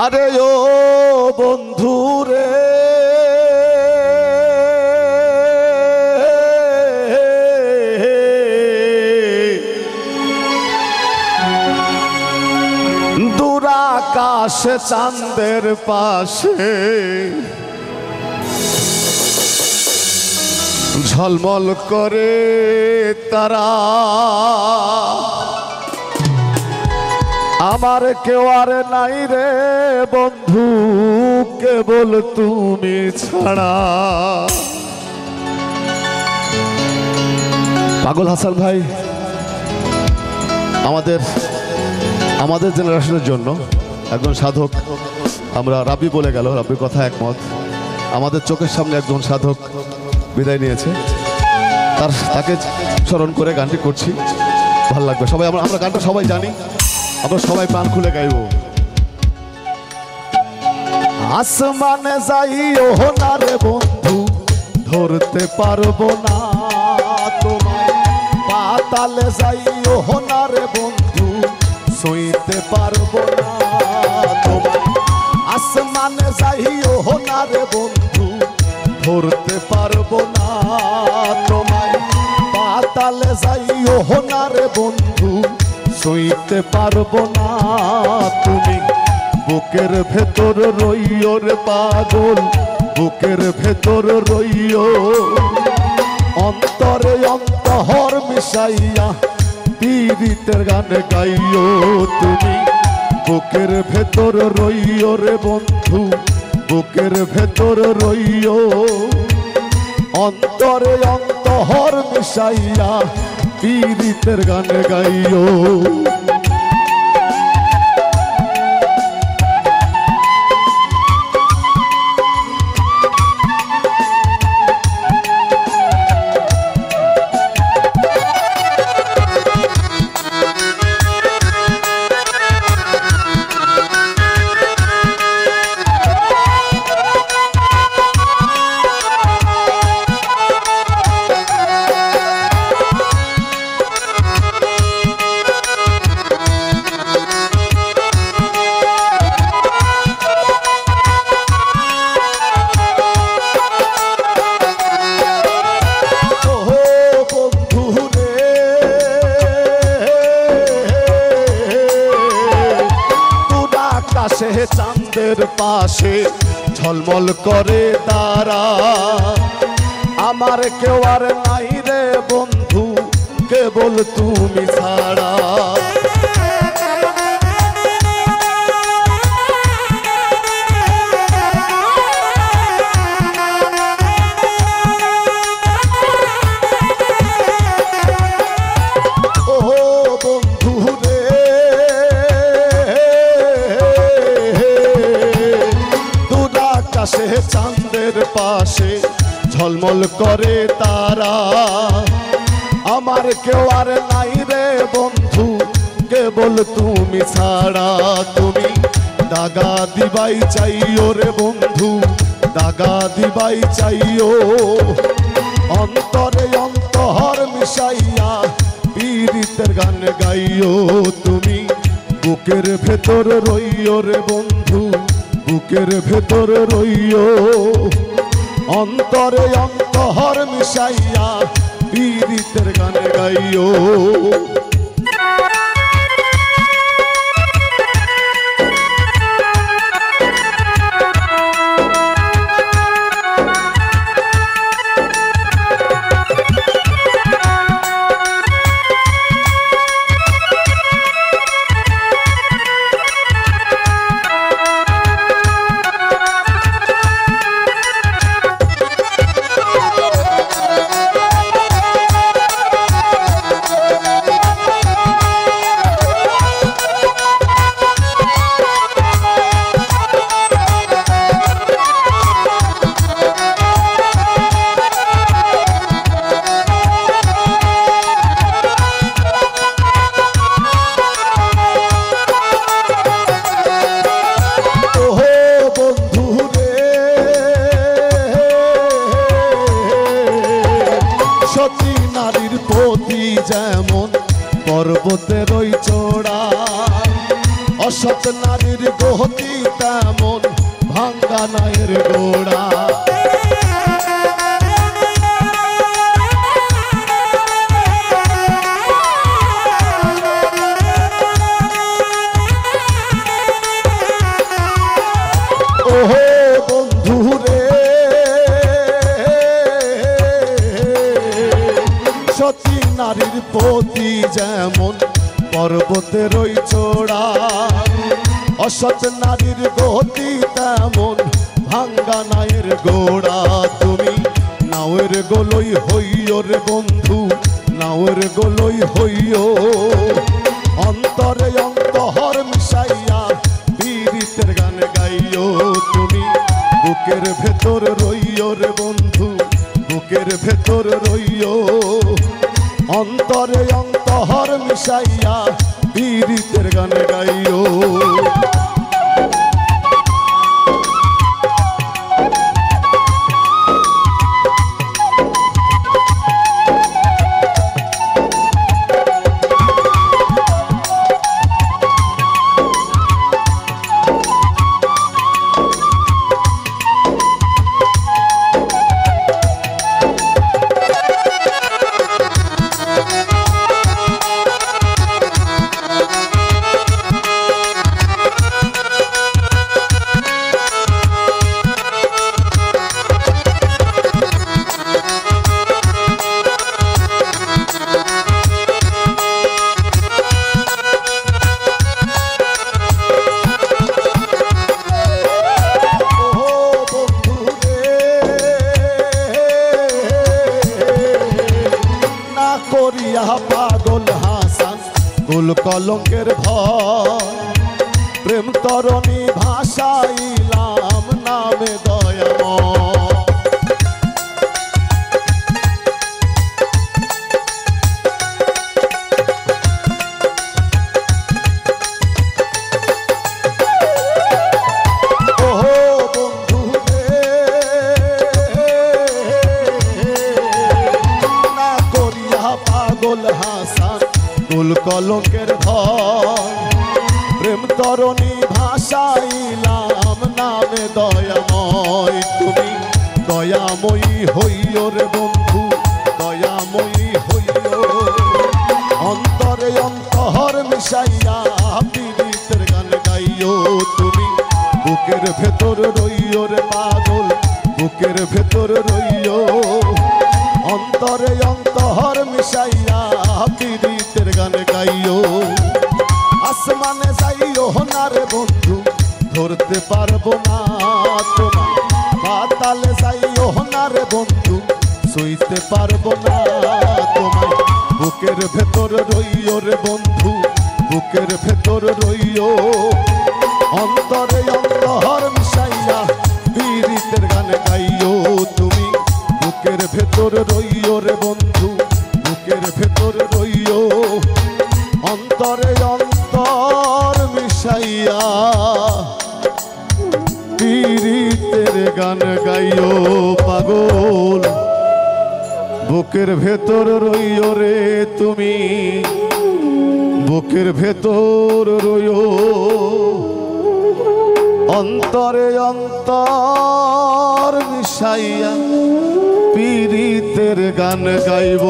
আরে ও বন্ধু রে দূর আকাশে চাঁদের পাশে ঝলমল করে তারা আমার কেউ আর নাই রে বন্ধু কেবল তুমি ছাড়া। পাগল হাসান ভাই আমাদের জেনারেশনের জন্য একজন সাধক, আমরা রাব্বি বলে গেল, রাব্বির কথা একমত। আমাদের চোখের সামনে একজন সাধক বিদায় নিয়েছে, তাকে স্মরণ করে গানটি করছি। ভালো লাগবে সবাই, আমরা গানটা সবাই জানি, আমরা সবাই প্রাণ খুলে গাইব। আসমানে যাইও না রে বন্ধু ধরতে পারবো না তোমায়, পাতালে যাইও না রে বন্ধু সইতে পারবো না তোমায়। আসমানে যাইও না রে বন্ধু ধরতে পারবো না তোমায়, পাতালে যাইও না রে বন্ধু সইতে পারবো না তুমি। বুকের ভেতর রইও রে পাগল, বুকের ভেতর রইও, অন্তরে অন্তহর মিশাইয়া পীড়িতের গান গাইও তুমি। বুকের ভেতর রইও রে বন্ধু, বুকের ভেতর রইও, অন্তরে অন্তহর মিশাইয়া পীড়িতের গান গাইও। চাঁদের পাশে ঝলমল করে তারা আমার কেউ আর নাই রে বন্ধু কেবল তুমি ছাড়া। চাঁদের পাশে ঝলমল করে তারা আমার কেউ আর নাই রে বন্ধু কেবল তুমি ছাড়া। তুমি দাগা দিবাই চাইও রে বন্ধু, দাগা দিবাই চাইও, অন্তরে অন্তহর মিশাইয়া পীড়িতের গান গাইও তুমি। বুকের ভেতর রইও রে বন্ধু, বুকের ভেতর রইও, অন্তরে অন্তহর মিশাইয়া পীড়িতের গান গাইও। অসৎ নারীর গতি তেমন ভাঙ্গা নায়ের গোড়া। ওহো বন্ধু রে, সতী নারীর প্রতি যেমন পর্বতের ওই চোড়া, অসৎ নারীর গতি তেমন ভাঙ্গা নায়ের গোড়া। তুমি নাওয়ের গোলই হইও রে বন্ধু, নাওয়ের গোলই হইও, অন্তরে অন্তহর মিশাইয়া পীড়িতের গান গাইও। তুমি বুকের ভেতর রইও রে বন্ধু, বুকের ভেতর রইও, অন্তরে অন্তহর মিশাইয়া পীড়িতের গান গাইও। পাগল হাসান কুল কলঙ্কের ভয়, প্রেম তরণী ভাষাইলাম নামে দয়াময়। ওহো বন্ধু রে, না করিয়া পাগল হাসান কুল কলঙ্কের ভয়, প্রেম তরণী ভাষাইলাম নামে দয়াময়। তুমি দয়াময়ী হইও রে বন্ধু, দয়াময়ী হইও, অন্তরে অন্তহর মিশাইয়া পীড়িতের গান গাইও। তুমি বুকের ভেতর রইও রে পাগল, বুকের ভেতর রইও, অন্তরে অন্তহর মিশাইয়া পীড়িতের গান গাইও। আসমানে যাইও না রে বন্ধু, ধরতে পারবো না তোমায়, পাতালে যাইও না রে বন্ধু, সইতে পারবো না তোমায়। বুকের ভেতর রইও রে বন্ধু, বুকের ভেতর রইও, অন্তরে অন্তহর মিশাইয়া পীড়িতের গান গাইও। তুমি বুকের ভেতর রইও রে বন্ধু, বুকের ভেতর রইও, অন্তরে অন্তর মিশাইয়া পীড়িতের গান গাইও। পাগল বুকের ভেতর রইও রে তুমি, বুকের ভেতর রইও, অন্তরে অন্তর মিশাইয়া পীড়িতের গান গাইব।